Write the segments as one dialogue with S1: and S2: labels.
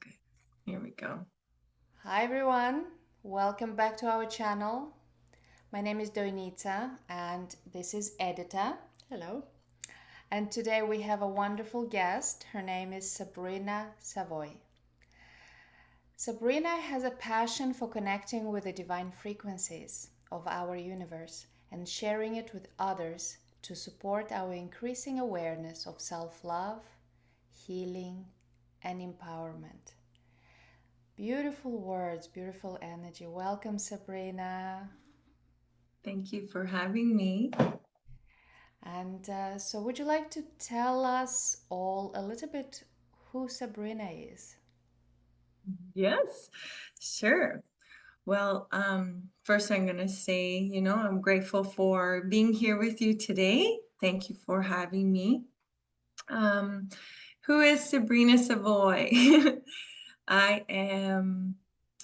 S1: good. Here we go.
S2: Hi everyone, welcome back to our channel. My name is Donita and this is Edita.
S3: Hello.
S2: And today we have a wonderful guest. Her name is Sabrina Savoy. Sabrina has a passion for connecting with the divine frequencies of our universe and sharing it with others to support our increasing awareness of self love, healing, and empowerment. Beautiful words, beautiful energy. Welcome, Sabrina.
S1: Thank you for having me.
S2: And so, would you like to tell us all a little bit who Sabrina is?
S1: Yes, sure. Well, first I'm going to say, I'm grateful for being here with you today. Thank you for having me. Um, who is Sabrina Savoy? I am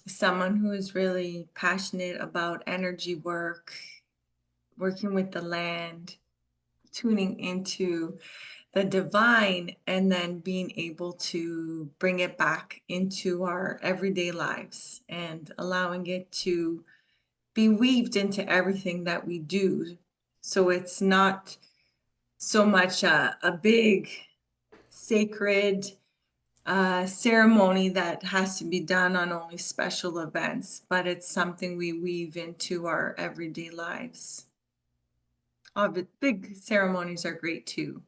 S1: someone who is really passionate about energy work, working with the land, tuning into the divine, and then being able to bring it back into our everyday lives and allowing it to be weaved into everything that we do. So it's not so much a big sacred ceremony that has to be done on only special events, but it's something we weave into our everyday lives. Big ceremonies are great too.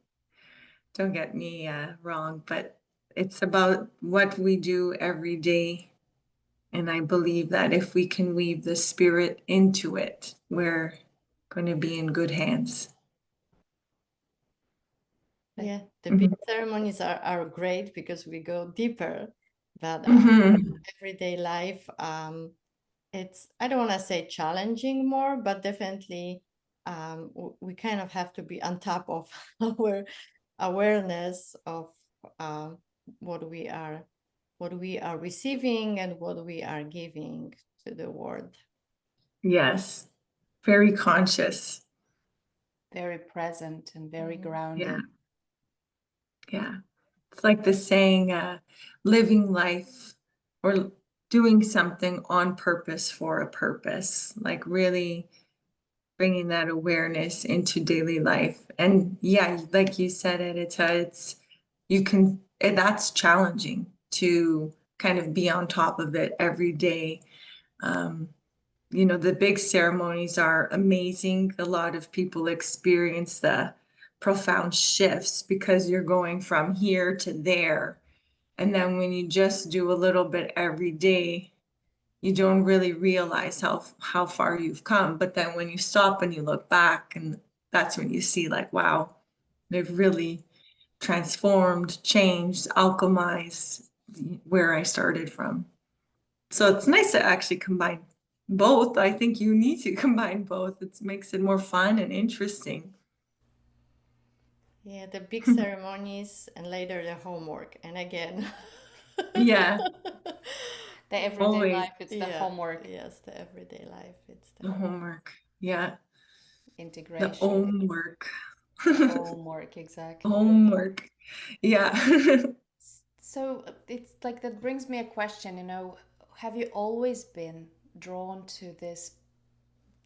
S1: Don't get me wrong, but it's about what we do every day. And I believe that if we can weave the spirit into it, we're going to be in good hands.
S3: Yeah, the big
S1: Mhm.
S3: ceremonies are great because we go deeper. But
S1: Mhm.
S3: everyday life, I don't want to say challenging more, but definitely we kind of have to be on top of our awareness of uh, what we are what we are receiving and what we are giving to the world.
S1: Yes, very conscious.
S2: Very present and very
S3: Mhm.
S1: Yeah,
S2: grounded.
S1: yeah. It's like the saying, living life or doing something on purpose for a purpose, like really bringing that awareness into daily life. And yeah, like you said, it's that's challenging to kind of be on top of it every day. Um, the big ceremonies are amazing. A lot of people experience the profound shifts because you're going from here to there. And then when you just do a little bit every day, you don't really realize how far you've come. But then when you stop and you look back, and that's when you see like, wow, they've really transformed, changed, alchemized where I started from. So it's nice to actually combine both. I think you need to combine both. It makes it more fun and interesting.
S3: Yeah, the big ceremonies and later the homework. And again,
S1: Yeah,
S2: The everyday
S1: always
S2: life, it's the
S3: yeah,
S2: homework,
S3: yes, the everyday life, it's the
S1: the
S3: home.
S1: homework. Yeah, the
S2: integration,
S1: homework.
S2: the homework, exactly.
S1: Homework. Yeah.
S2: So it's like that brings me a question, have you always been drawn to this,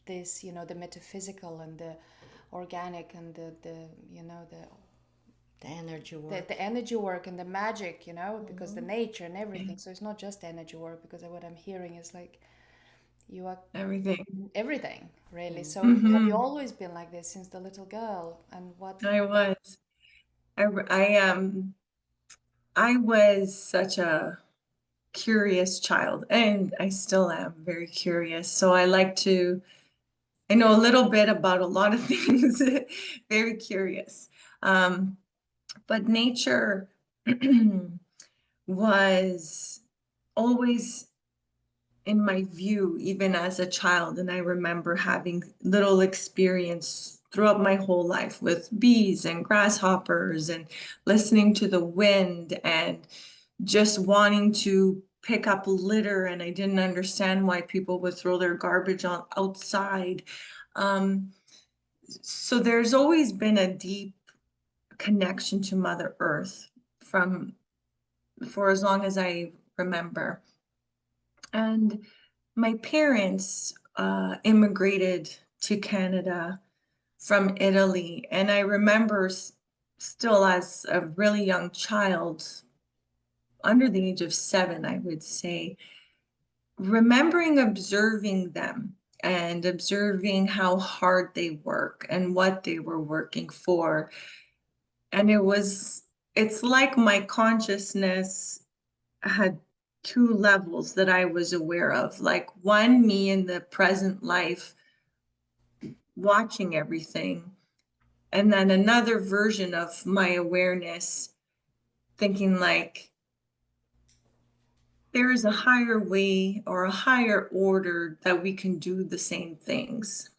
S2: the metaphysical and the organic and
S3: The energy
S2: the
S3: work.
S2: energy work and the magic, because the
S3: Mhm.
S2: nature and everything. So it's not just energy work, because what I'm hearing is like you are
S1: Everything.
S2: everything, really.
S3: Mm.
S2: So have you
S1: Hmm.
S2: always been like this since the little girl? And what?
S1: I was. I was such a curious child, and I still am very curious. So I know a little bit about a lot of things, very curious. Um, but nature was always in my view, even as a child. And I remember having little experience throughout my whole life with bees and grasshoppers and listening to the wind and just wanting to pick up litter. And I didn't understand why people would throw their garbage on outside. Um, so there's always been a deep connection to Mother Earth from for as long as I remember. And my parents immigrated to Canada from Italy. And I remember still as a really young child, under the age of 7, I would say, remembering observing them and observing how hard they work and what they were working for. And it's like my consciousness had two levels that I was aware of. Like one, me in the present life, watching everything. And then another version of my awareness, thinking like, there is a higher way or a higher order that we can do the same things.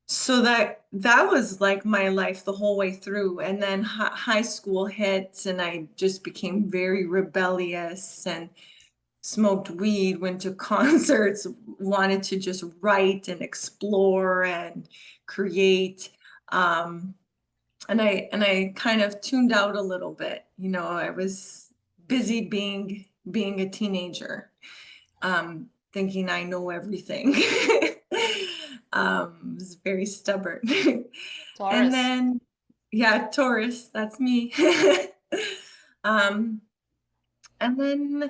S1: So that was like my life the whole way through. And then high school hits and I just became very rebellious and smoked weed, went to concerts, wanted to just write and explore and create. And I kind of tuned out a little bit. You know, I was busy being a teenager, thinking I know everything. Was very stubborn. And
S2: Taurus.
S1: then, yeah, Taurus, that's me. um, and then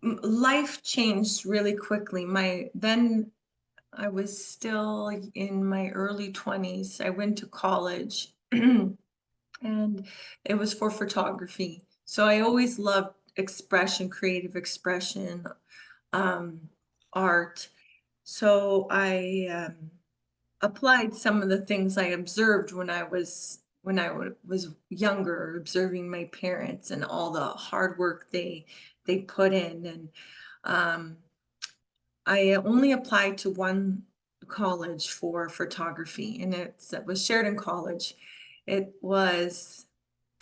S1: life changed really quickly. Then I was still in my early 20s. I went to college and it was for photography. So I always loved expression, creative expression, art. So I applied some of the things I observed when I was younger, observing my parents and all the hard work they put in. And I only applied to one college for photography, and it was Sheridan College. It was,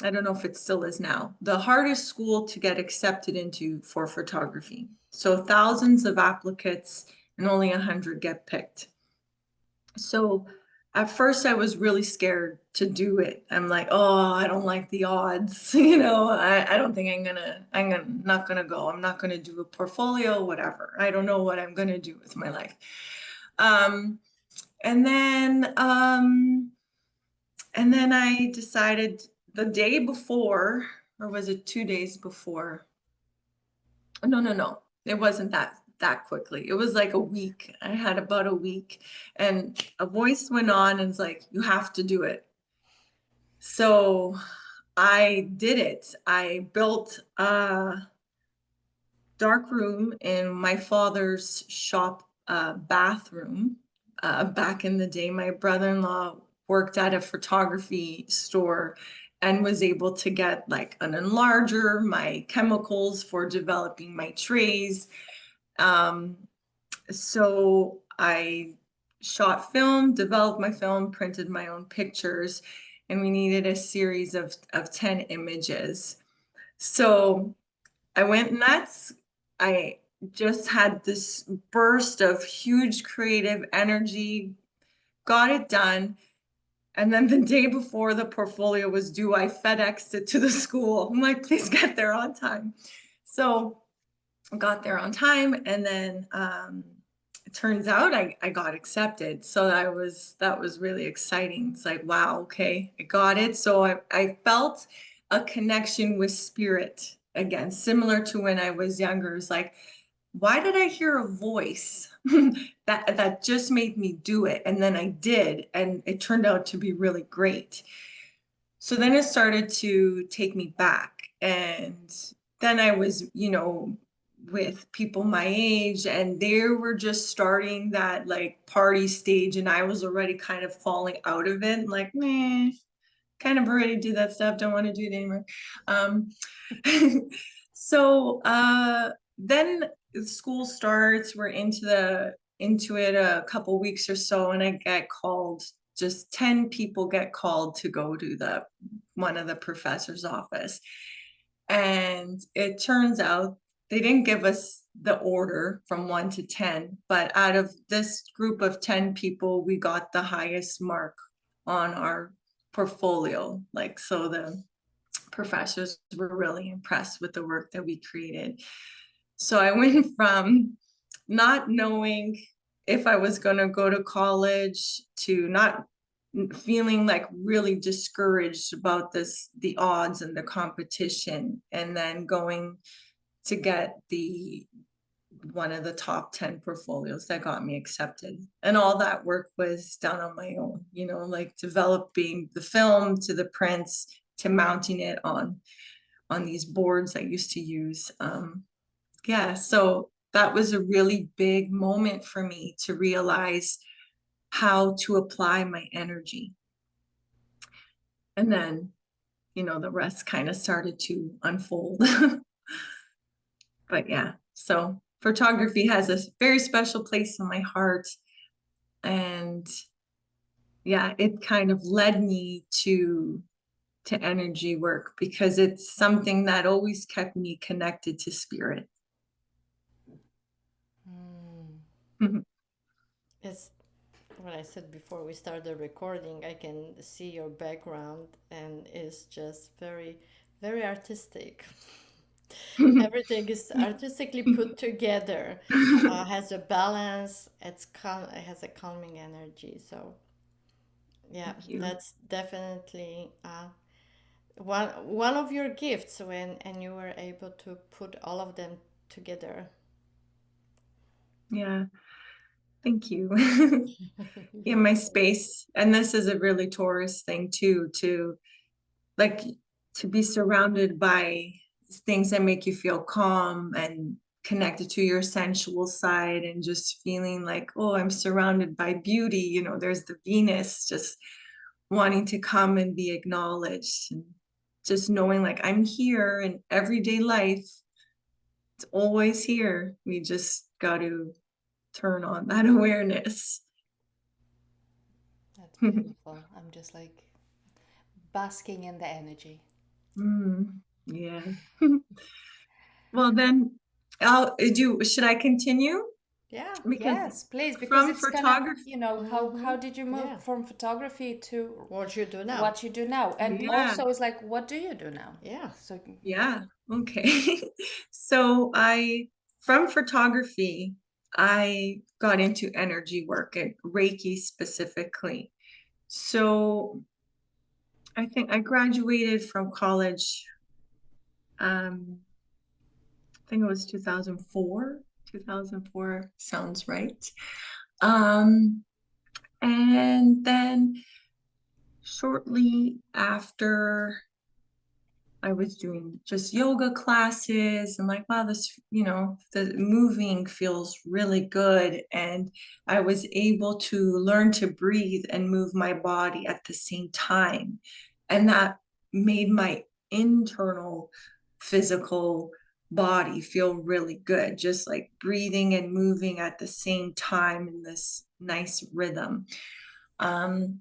S1: I don't know if it still is now, the hardest school to get accepted into for photography. So thousands of applicants and only 100 get picked. So at first I was really scared to do it. I'm like, oh, I don't like the odds. I don't think not gonna go. I'm not gonna do a portfolio, whatever. I don't know what I'm gonna do with my life. Um, and then I decided the day before, or was it 2 days before? No. It wasn't that quickly. It was like a week. I had about a week, and a voice went on and was like, "You have to do it." So I did it. I built a dark room in my father's shop bathroom. Back in the day, my brother-in-law worked at a photography store and was able to get like an enlarger, my chemicals for developing my trays. So I shot film, developed my film, printed my own pictures, and we needed a series of 10 images. So I went nuts. I just had this burst of huge creative energy, got it done. And then the day before the portfolio was due, I FedExed it to the school. I'm like, please get there on time. So I got there on time, and then it turns out I got accepted. So that was really exciting. It's like, wow, okay, I got it. So I felt a connection with spirit again, similar to when I was younger. It's like, why did I hear a voice that just made me do it? And then I did, and it turned out to be really great. So then it started to take me back. And then I was, with people my age, and they were just starting that like party stage, and I was already kind of falling out of it, like, meh, kind of already do that stuff, don't want to do it anymore. Um, so then school starts, we're into it a couple weeks or so, and I get called, just 10 people get called to go to one of the professor's office. And it turns out they didn't give us the order from 1 to 10, but out of this group of 10 people, we got the highest mark on our portfolio. Like, so the professors were really impressed with the work that we created. So I went from not knowing if I was going to go to college to not feeling like really discouraged about the odds and the competition, and then going to get one of the top 10 portfolios that got me accepted. And all that work was done on my own, like developing the film to the prints to mounting it on these boards I used to use. Yeah, so that was a really big moment for me to realize how to apply my energy. And then, the rest kind of started to unfold. But yeah, so photography has a very special place in my heart. And yeah, it kind of led me to energy work because it's something that always kept me connected to spirit.
S3: Mm. It's what I said before we started recording. I can see your background, and it's just very, very artistic. Everything is artistically put together, has a balance. It has a calming energy. So yeah, that's definitely one of your gifts and you were able to put all of them together.
S1: Yeah, thank you. In my space, and this is a really Taurus thing too, like to be surrounded by things that make you feel calm and connected to your sensual side, and just feeling like, oh, I'm surrounded by beauty. There's the Venus just wanting to come and be acknowledged, and just knowing like I'm here in everyday life. It's always here. We just got to turn on that awareness.
S2: That's beautiful. I'm just like basking in the energy.
S1: Yeah. Well, then should I continue?
S3: Yeah.
S1: Because
S2: Yes, please, because
S1: from
S2: it's gonna,
S1: photography,
S2: how did you move
S3: Yeah.
S2: from photography to
S3: What you do now?
S2: what you do now? And
S1: yeah,
S2: also it's like, what do you do now?
S3: Yeah.
S2: So
S1: yeah, okay. So from photography, I got into energy work and Reiki specifically. So I think I graduated from college, I think it was 2004. 2004 sounds right. And then shortly after, I was doing just yoga classes and like, wow, this, the moving feels really good. And I was able to learn to breathe and move my body at the same time. And that made my internal physical body feel really good, just like breathing and moving at the same time in this nice rhythm. And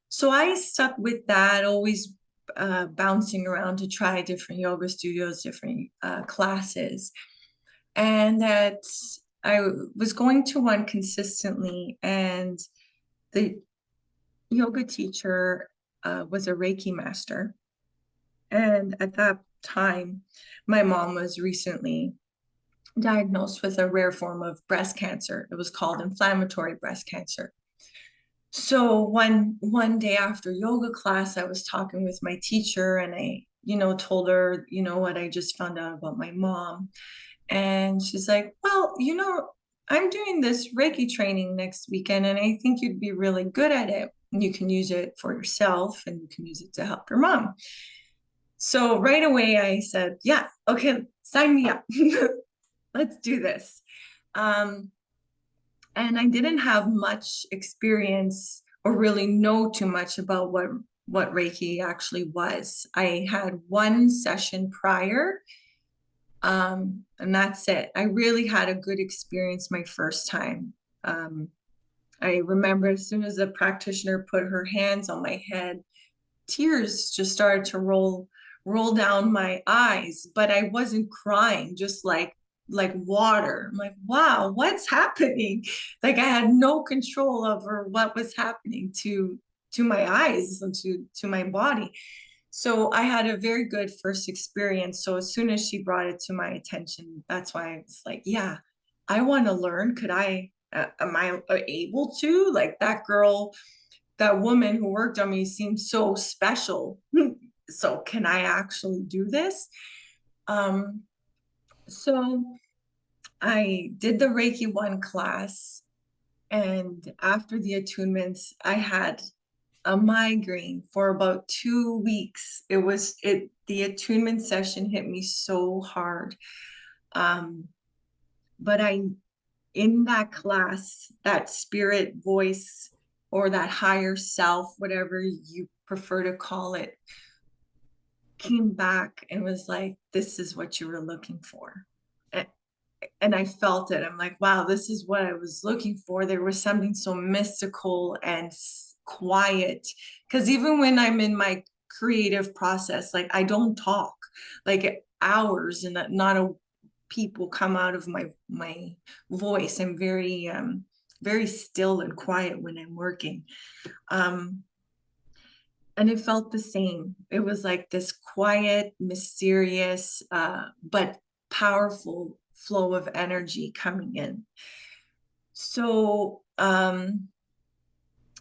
S1: so I stuck with that, always bouncing around to try different yoga studios, different classes. And that I was going to one consistently, and the yoga teacher was a Reiki master. And at that time, my mom was recently diagnosed with a rare form of breast cancer. It was called inflammatory breast cancer. So one day after yoga class, I was talking with my teacher, and I, told her, what I just found out about my mom. And she's like, well, I'm doing this Reiki training next weekend, and I think you'd be really good at it. And you can use it for yourself, and you can use it to help your mom. So right away I said, yeah, okay, sign me up. Let's do this. And I didn't have much experience or really know too much about what Reiki actually was. I had one session prior, and that's it. I really had a good experience my first time. I remember as soon as the practitioner put her hands on my head, tears just started to roll down my eyes, but I wasn't crying, just like water. I'm like, wow, what's happening? Like I had no control over what was happening to my eyes and to my body. So I had a very good first experience. So as soon as she brought it to my attention, that's why I was like, yeah, I want to learn. Am I able to? Like that girl, that woman who worked on me seemed so special. So can I actually do this? Um, so I did the Reiki 1 class, and after the attunements, I had a migraine for about 2 weeks. The attunement session hit me so hard. But in that class, that spirit voice or that higher self, whatever you prefer to call it, came back and was like, this is what you were looking for. And I felt it. I'm like, wow, this is what I was looking for. There was something so mystical and quiet. Because even when I'm in my creative process, like I don't talk, like hours and not a people come out of my voice. I'm very still and quiet when I'm working. And it felt the same. It was like this quiet, mysterious, but powerful flow of energy coming in. So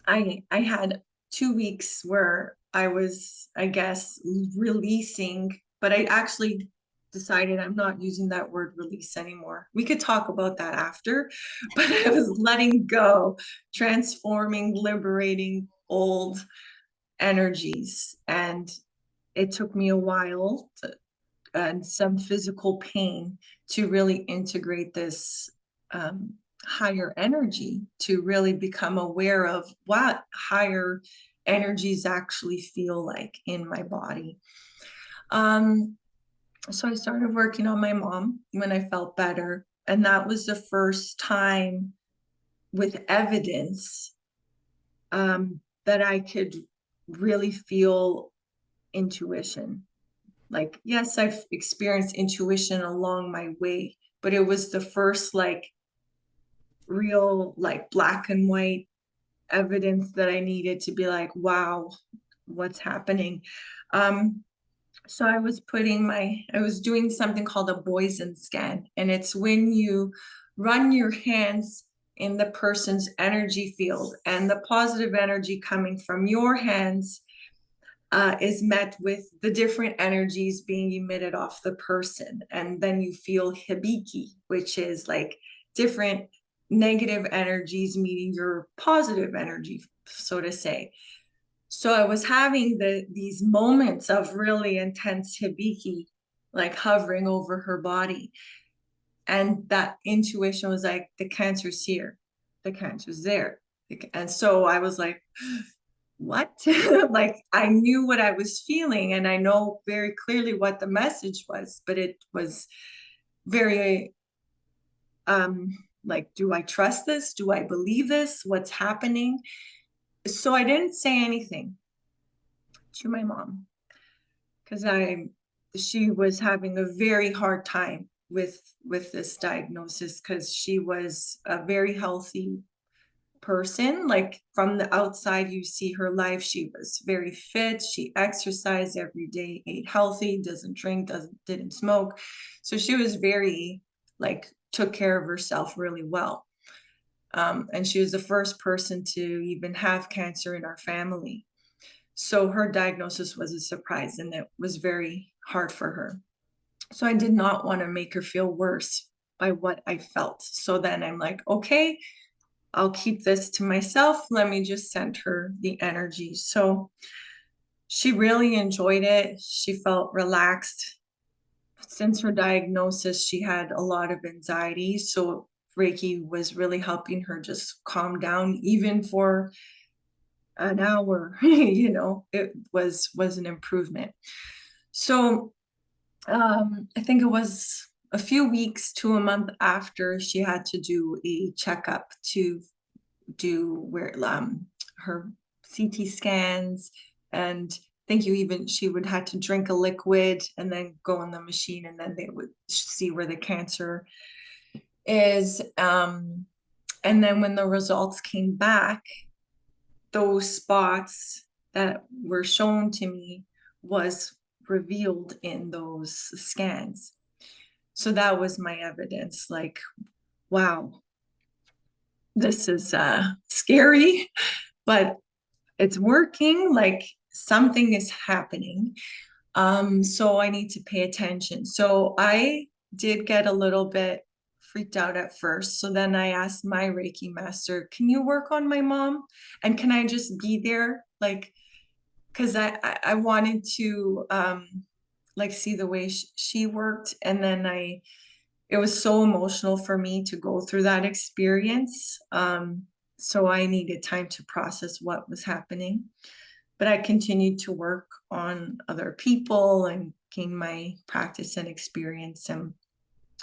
S1: I had 2 weeks where I was, I guess, releasing, but I actually decided I'm not using that word release anymore. We could talk about that after, but I was letting go, transforming, liberating old energies. And it took me a while and some physical pain to really integrate this higher energy, to really become aware of what higher energies actually feel like in my body. So I started working on my mom when I felt better. And that was the first time with evidence that I could really feel intuition. Like, yes, I've experienced intuition along my way, but it was the first like real, like black and white evidence that I needed to be like, wow, what's happening? So I was doing something called a Boysen scan, and it's when you run your hands in the person's energy field, and the positive energy coming from your hands is met with the different energies being emitted off the person. And then you feel hibiki, which is like different negative energies meeting your positive energy, so to say. So I was having these moments of really intense hibiki, like hovering over her body. And that intuition was like, the cancer's here, the cancer's there. And so I was like, what? Like I knew what I was feeling and I know very clearly what the message was, but it was very like, do I trust this? Do I believe this? What's happening? So I didn't say anything to my mom because she was having a very hard time with this diagnosis because she was a very healthy person. Like from the outside, you see her life. She was very fit. She exercised every day, ate healthy, doesn't drink, didn't smoke. So she was very like took care of herself really well. And she was the first person to even have cancer in our family. So her diagnosis was a surprise and it was very hard for her. So I did not want to make her feel worse by what I felt. So then I'm like, okay, I'll keep this to myself. Let me just send her the energy. So she really enjoyed it. She felt relaxed. Since her diagnosis, she had a lot of anxiety. So Reiki was really helping her just calm down, even for an hour, it was an improvement. So I think it was a few weeks to a month after she had to do a checkup to do where her CT scans, and thank you, even she would have to drink a liquid and then go in the machine and then they would see where the cancer is. And then when the results came back, those spots that were shown to me was revealed in those scans. So that was my evidence, like, wow, this is scary, but it's working, like something is happening. So I need to pay attention. So I did get a little bit freaked out at first. So then I asked my Reiki master, can you work on my mom? And can I just be there? Like, because I wanted to like see the way she worked. And then it was so emotional for me to go through that experience. So I needed time to process what was happening. But I continued to work on other people and gain my practice and experience. And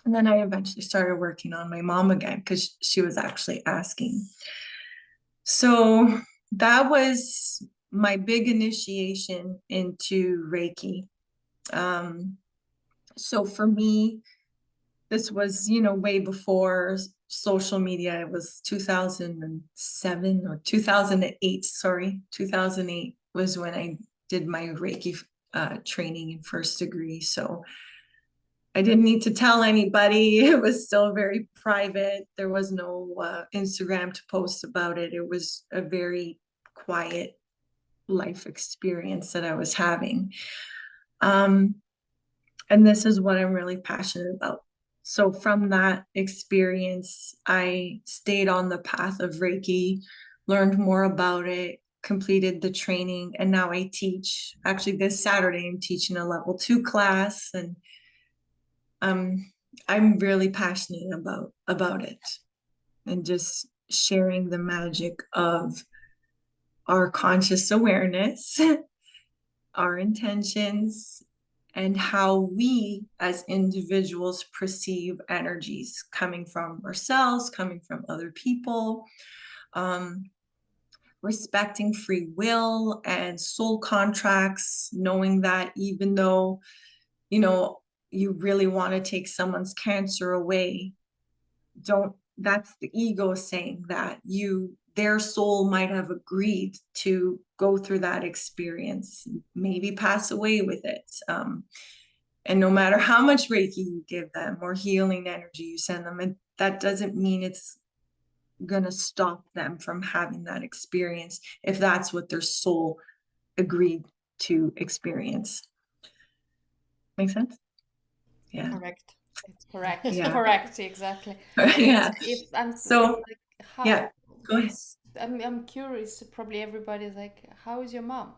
S1: then I eventually started working on my mom again because she was actually asking. So that was my big initiation into Reiki. So for me, this was, way before social media. It was 2007 or 2008, sorry. 2008 was when I did my Reiki training in first degree. So I didn't need to tell anybody. It was still very private. There was no Instagram to post about it. It was a very quiet life experience that I was having. And this is what I'm really passionate about. So from that experience, I stayed on the path of Reiki, learned more about it, completed the training, and now I teach. Actually, this Saturday, I'm teaching a level 2 class, and I'm really passionate about it and just sharing the magic of our conscious awareness, our intentions, and how we as individuals perceive energies coming from ourselves, coming from other people, um, respecting free will and soul contracts, knowing that even though, you really want to take someone's cancer away, that's the ego saying that their soul might have agreed to go through that experience, maybe pass away with it. And no matter how much Reiki you give them or healing energy you send them, that doesn't mean it's going to stop them from having that experience if that's what their soul agreed to experience. Make sense? Yeah.
S3: Correct.
S2: It's correct.
S1: Yeah.
S2: Correct, exactly.
S1: Yeah.
S2: If I'm
S1: So,
S2: like, how,
S1: yeah, go ahead.
S2: I'm curious. Probably everybody's like, how is your mom?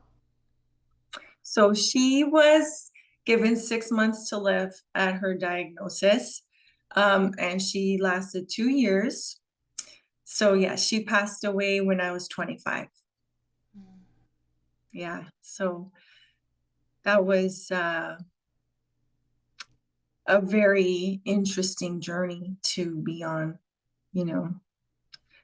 S1: So she was given 6 months to live at her diagnosis, and she lasted 2 years. So yeah, she passed away when I was 25.
S2: Mm.
S1: Yeah, so that was a very interesting journey to be on, you know.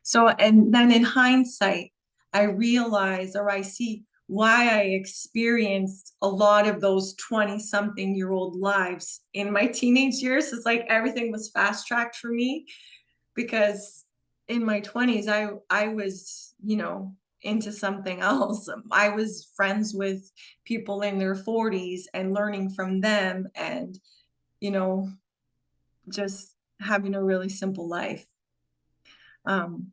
S1: So, and then in hindsight, I realize or I see why I experienced a lot of those 20-something-year-old lives in my teenage years. It's like everything was fast tracked for me because in my 20s, I was, into something else. I was friends with people in their 40s and learning from them and, you know, just having a really simple life. Um,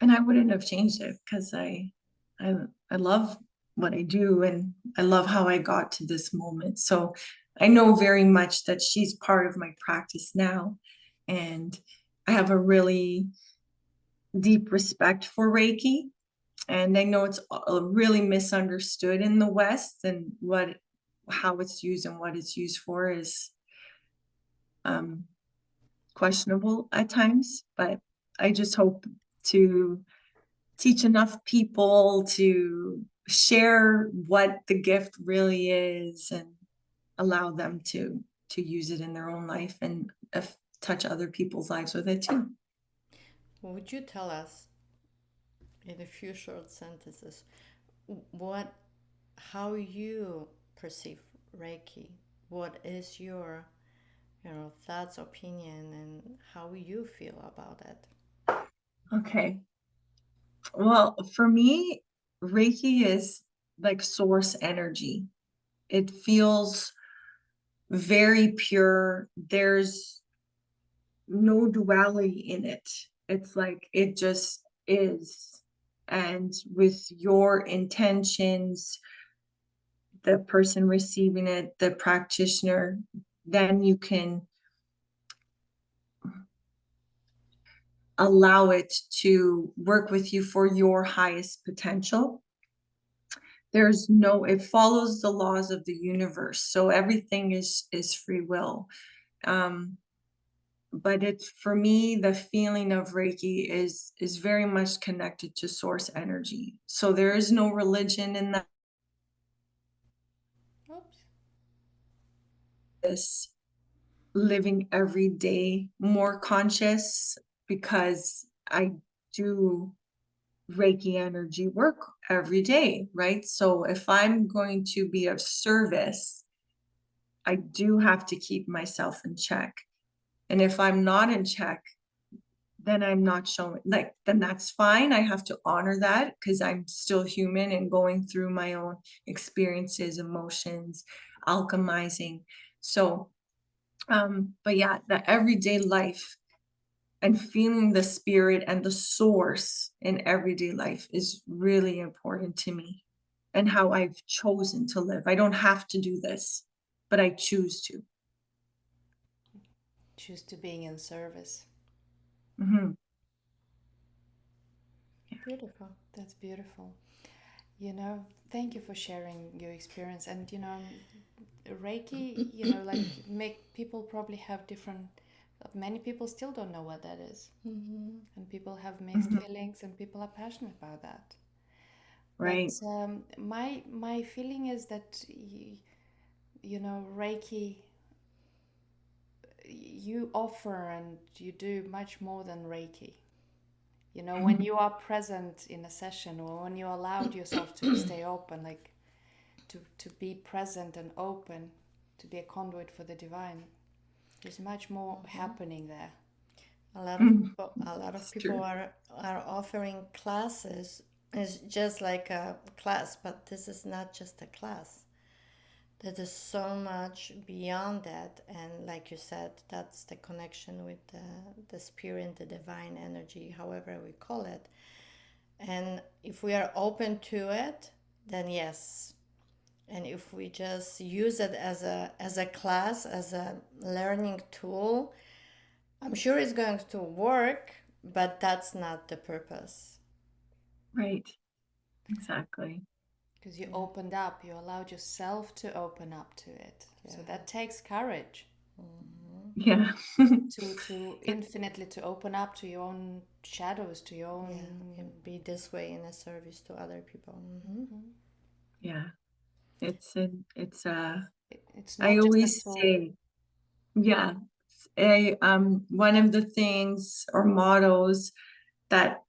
S1: and I wouldn't have changed it because I I love what I do and I love how I got to this moment. So I know very much that she's part of my practice now, and I have a really deep respect for Reiki. And I know it's really misunderstood in the West, and how it's used and what it's used for is um, questionable at times. But I just hope to teach enough people to share what the gift really is and allow them to use it in their own life and touch other people's lives with it too.
S3: Would you tell us in a few short sentences what how you perceive Reiki? What is your thoughts, opinion, and how you feel about it?
S1: Okay. Well, for me, Reiki is like source energy. it feels very pure. There's no duality in it. It's like it just is. And with your intentions, the person receiving it, the practitioner, then you can allow it to work with you for your highest potential. It follows the laws of the universe. So everything is free will. But it's, for me, the feeling of Reiki is very much connected to source energy. So there is no religion in that.
S2: Oops.
S1: This living every day more conscious, because I do Reiki energy work every day, right? So if I'm going to be of service, I do have to keep myself in check. And if I'm not in check, then I'm not showing, like, then that's fine. I have to honor that because I'm still human and going through my own experiences, emotions, alchemizing. So, but yeah, the everyday life and feeling the spirit and the source in everyday life is really important to me, and how I've chosen to live. I don't have to do this, but I choose to.
S2: Choose to being in service.
S1: Hmm.
S3: Beautiful.
S2: That's beautiful. You know, thank you for sharing your experience. And, you know, Reiki, you know, like make people probably have different, many people still don't know what that is.
S3: Mm-hmm.
S2: And people have mixed
S1: Hmm.
S2: feelings and people are passionate about that. But
S1: Right.
S2: my feeling is that, you know, Reiki, you offer and you do much more than Reiki. You know, when you are present in a session or when you allowed yourself to stay open, like to be present and open, to be a conduit for the divine, there's much more happening there.
S3: A lot of
S1: It's
S3: people
S1: true.
S3: are offering classes. It's just like a class, but this is not just a class. There is so much beyond that, and like you said, that's the connection with the spirit, the divine energy, however we call it. And if we are open to it, then yes. And if we just use it as a class, as a learning tool, I'm sure it's going to work, but that's not the purpose.
S1: Right. Exactly.
S2: Because you
S3: Yeah.
S2: opened up, you allowed yourself to open up to it. So
S3: Yeah.
S2: that takes courage
S3: Mm-hmm.
S1: Yeah.
S2: to
S1: It,
S2: infinitely to open up to your own shadows, to your own.
S3: Yeah, and be this way in a service to other people. Mm-hmm.
S1: yeah. It's
S2: It's
S1: I
S2: not just a
S1: always
S2: tool.
S1: say, yeah, one of the things or mottos that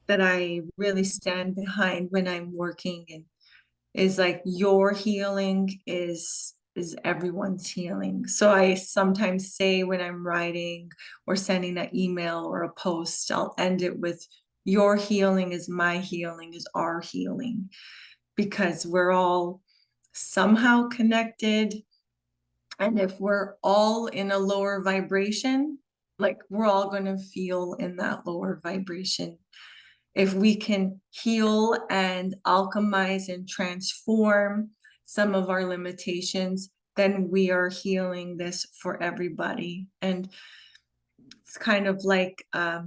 S1: I really stand behind when I'm working, and is like, your healing is everyone's healing. So I sometimes say, when I'm writing or sending an email or a post, I'll end it with, your healing is my healing, is our healing, because we're all somehow connected. And if we're all in a lower vibration, like, we're all going to feel in that lower vibration. If we can heal and alchemize and transform some of our limitations, then we are healing this for everybody. And it's kind of like, the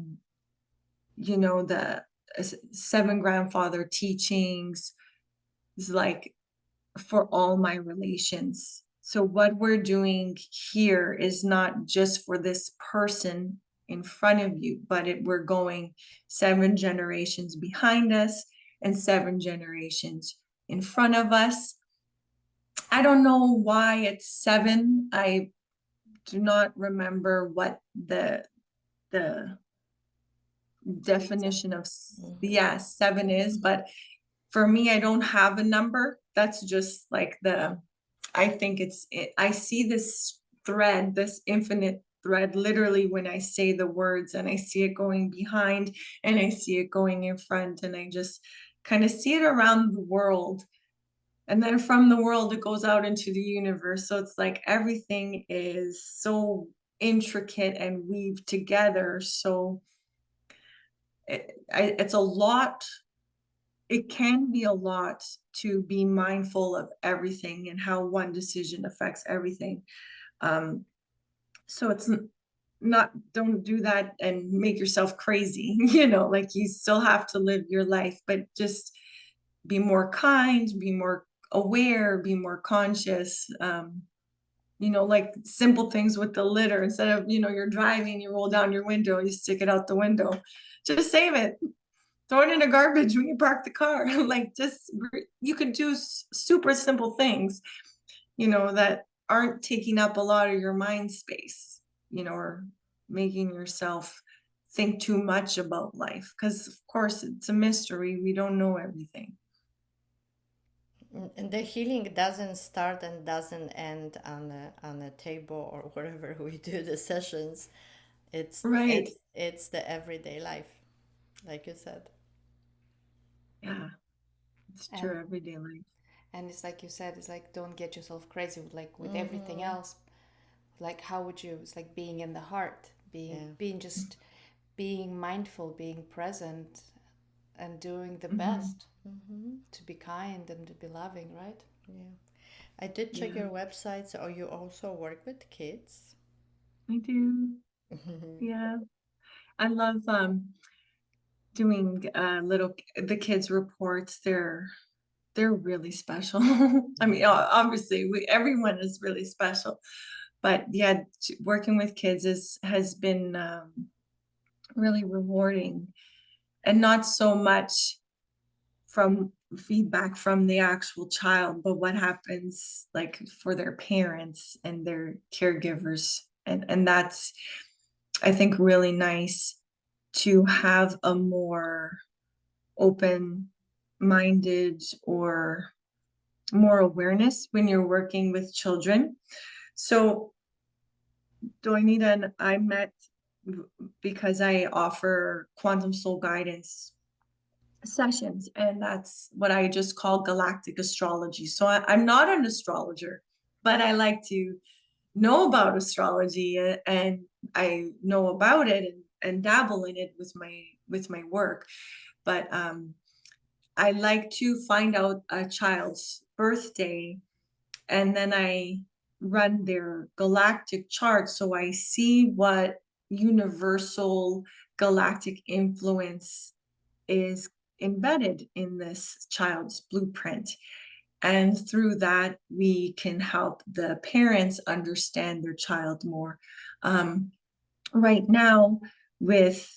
S1: seven grandfather teachings is like, for all my relations. So what we're doing here is not just for this person in front of you, but we're going 7 generations behind us and 7 generations in front of us. I don't know why it's 7. I do not remember what the definition of
S3: Mm-hmm.
S1: yeah, 7 is, but for me, I don't have a number. That's just like I think I see this thread, this infinite thread, literally when I say the words, and I see it going behind and I see it going in front, and I just kind of see it around the world. And then from the world, it goes out into the universe. So it's like everything is so intricate and weaved together. So it's a lot. It can be a lot to be mindful of everything and how one decision affects everything. Um, so it's not, don't do that and make yourself crazy, like you still have to live your life, but just be more kind, be more aware, be more conscious. Like simple things with the litter. Instead of, you're driving, you roll down your window, you stick it out the window. Just save it. Throw it in the garbage when you park the car. Like you could do super simple things, that aren't taking up a lot of your mind space, or making yourself think too much about life. Because of course it's a mystery. We don't know everything.
S3: And the healing doesn't start and doesn't end on a table or wherever we do the sessions. It's
S1: Right.
S3: it's the everyday life, like you said.
S1: Yeah, it's
S2: And
S1: true. Everyday life.
S2: it's like you said, it's like don't get yourself crazy with like with everything
S3: Mm-hmm.
S2: else. Like how would you? It's like being in the heart,
S3: Yeah.
S2: being just being mindful, being present, and doing the
S1: Mm-hmm.
S2: best
S3: Mm-hmm.
S2: to be kind and to be loving, right?
S3: Yeah. I did check
S1: Yeah,
S3: your website, so you also work with kids.
S1: I do. Yeah, I love doing the kids reports. They're really special. I mean, obviously, everyone is really special, but yeah, working with kids has been really rewarding, and not so much from feedback from the actual child, but what happens like for their parents and their caregivers, and that's, I think, really nice to have a more open minded or more awareness when you're working with children. So Doinita and I met because I offer quantum soul guidance sessions, and that's what I just call galactic astrology. So I'm not an astrologer, but I like to know about astrology, and I know about it, and dabble in it with my work. But I like to find out a child's birthday, and then I run their galactic chart so I see what universal galactic influence is embedded in this child's blueprint. And through that, we can help the parents understand their child more. Right now, with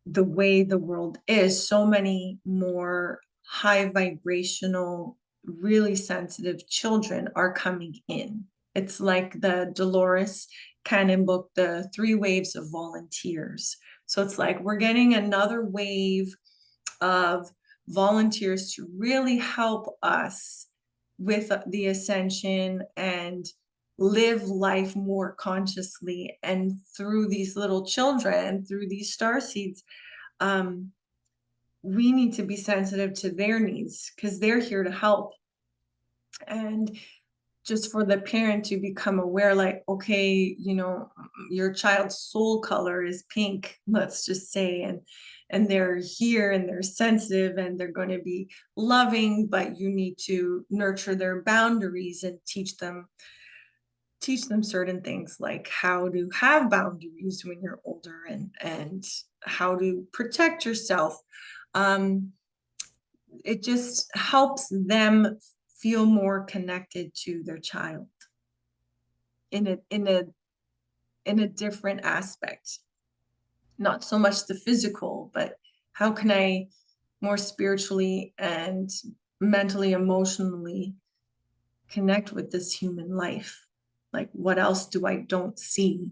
S1: the way the world is, so many more high vibrational, really sensitive children are coming in. It's like the Dolores Cannon book, The Three Waves of Volunteers. So it's like we're getting another wave of volunteers to really help us with the ascension and live life more consciously. And through these little children, through these star seeds, um, we need to be sensitive to their needs because they're here to help. And just for the parent to become aware, like, okay, your child's soul color is pink, let's just say, and they're here and they're sensitive and they're going to be loving, but you need to nurture their boundaries and teach them certain things, like how to have boundaries when you're older, and how to protect yourself. um, it just helps them feel more connected to their child in a different aspect, not so much the physical, but how can I more spiritually and mentally, emotionally connect with this human life? Like, what else do I don't see?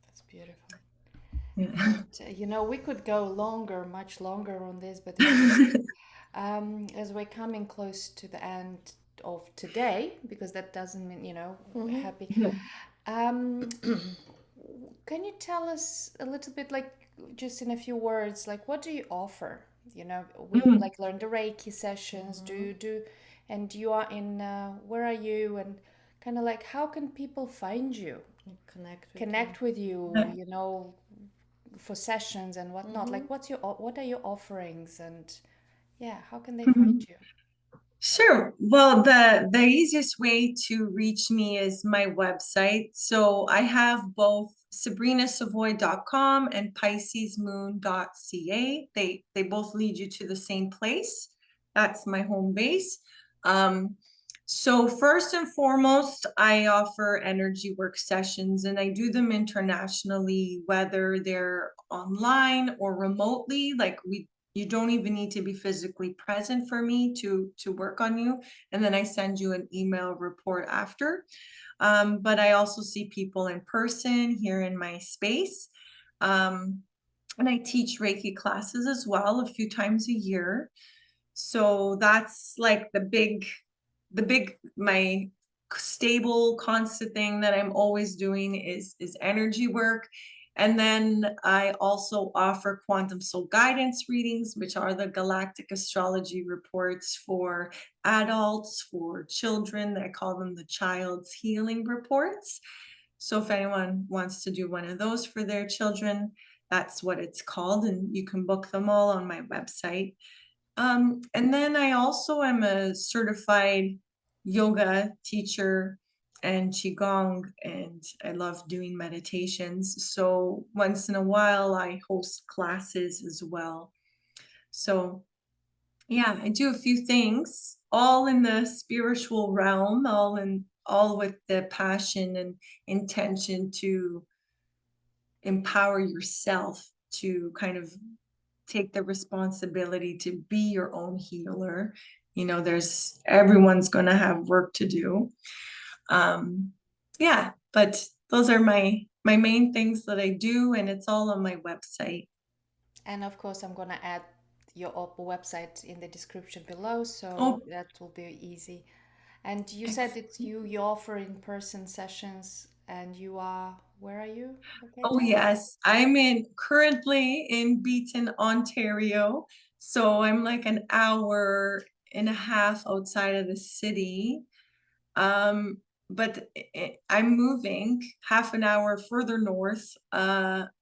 S2: That's beautiful.
S1: Yeah.
S2: And we could go longer, much longer on this, but it's just as we're coming close to the end of today, because that doesn't mean,
S3: Mm-hmm.
S2: happy.
S1: Yeah.
S2: Um, can you tell us a little bit, like, just in a few words, like, what do you offer? You know, we
S1: Mhm.
S2: like learn the Reiki sessions, and you are in, where are you? And kind of like, how can people find you, connect with you,
S1: Yeah.
S2: you know, for sessions and whatnot? Like, what are your offerings? And yeah, how can they find
S1: Mhm.
S2: you?
S1: Sure. Well, the easiest way to reach me is my website. So I have both sabrinasavoy.com and piscesmoon.ca. They both lead you to the same place. That's my home base. Um, so first and foremost, I offer energy work sessions and I do them internationally, whether they're online or remotely. You don't even need to be physically present for me to work on you. And then I send you an email report after. But I also see people in person here in my space. Um, and I teach Reiki classes as well a few times a year. So that's like my stable constant thing that I'm always doing is energy work. And then I also offer quantum soul guidance readings, which are the galactic astrology reports for adults, for children. I call them the child's healing reports. So if anyone wants to do one of those for their children, that's what it's called, and you can book them all on my website. And then I also am a certified yoga teacher and Qi Gong, and I love doing meditations. So once in a while, I host classes as well. So yeah, I do a few things, all in the spiritual realm, all with the passion and intention to empower yourself to kind of take the responsibility to be your own healer. You know, everyone's going to have work to do. Yeah, but those are my main things that I do, and it's all on my website.
S2: And of course, I'm gonna add your website in the description below, so
S1: Oh,
S2: that will be easy. And you said it's
S1: excellent.
S2: you offer in-person sessions, and you are, where are you
S1: Oh
S2: located?
S1: yes, I'm in currently in Beaton, Ontario. So I'm like an hour and a half outside of the city. Um, but I'm moving half an hour further north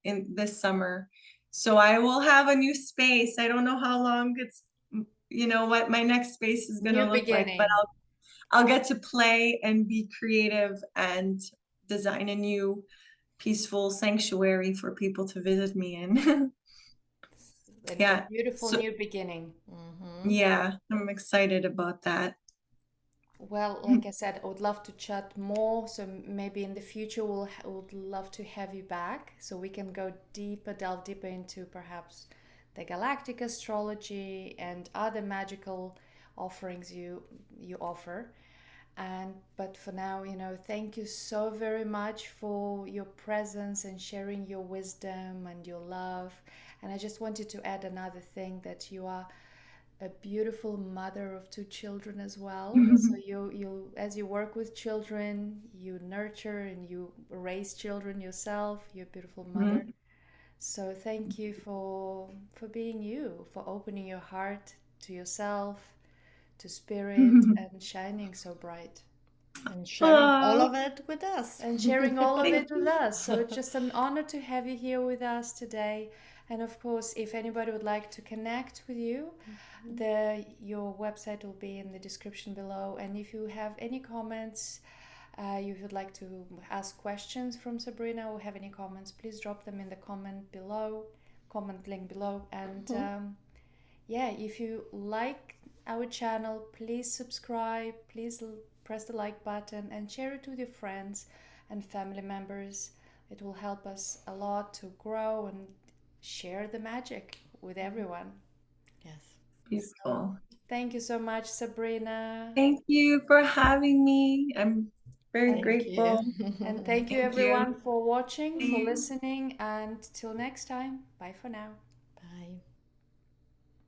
S1: in this summer. So I will have a new space. I don't know how long what my next space is going to
S2: New
S1: look like, but
S2: beginning.
S1: I'll get to play and be creative and design a new peaceful sanctuary for people to visit me in.
S2: A
S1: Yeah.
S2: beautiful
S1: So
S2: new beginning.
S1: yeah, I'm excited about that.
S2: Well, like I said, I would love to chat more. So maybe in the future would love to have you back so we can go deeper, delve deeper into perhaps the galactic astrology and other magical offerings you offer. And but for now, you know, thank you so very much for your presence and sharing your wisdom and your love. And I just wanted to add another thing that you are a beautiful mother of two children as well. So you as you work with children, you nurture and you raise children yourself. You're a beautiful mother.
S1: Mhm.
S2: So thank you for being you, for opening your heart to yourself, to spirit, and shining so bright
S3: And sharing all
S1: Oh,
S3: of it with us.
S2: and sharing all of
S1: thank
S2: it with
S1: you.
S2: us. So it's just an honor to have you here with us today. And of course, if anybody would like to connect with you, your website will be in the description below. And if you have any comments, you would like to ask questions from Sabrina or have any comments, please drop them in the comment link below. And yeah, if you like our channel, please subscribe, please press the like button and share it with your friends and family members. It will help us a lot to grow and share the magic with everyone.
S3: Yes.
S2: So,
S1: Beautiful.
S2: thank you so much, Sabrina.
S1: Thank you for having me. I'm very
S2: And,
S3: Thank
S1: grateful.
S3: you.
S2: and thank you,
S1: Thank you.
S2: everyone, for watching,
S1: See
S2: for
S1: you.
S2: listening. And till next time, bye for now.
S3: Bye.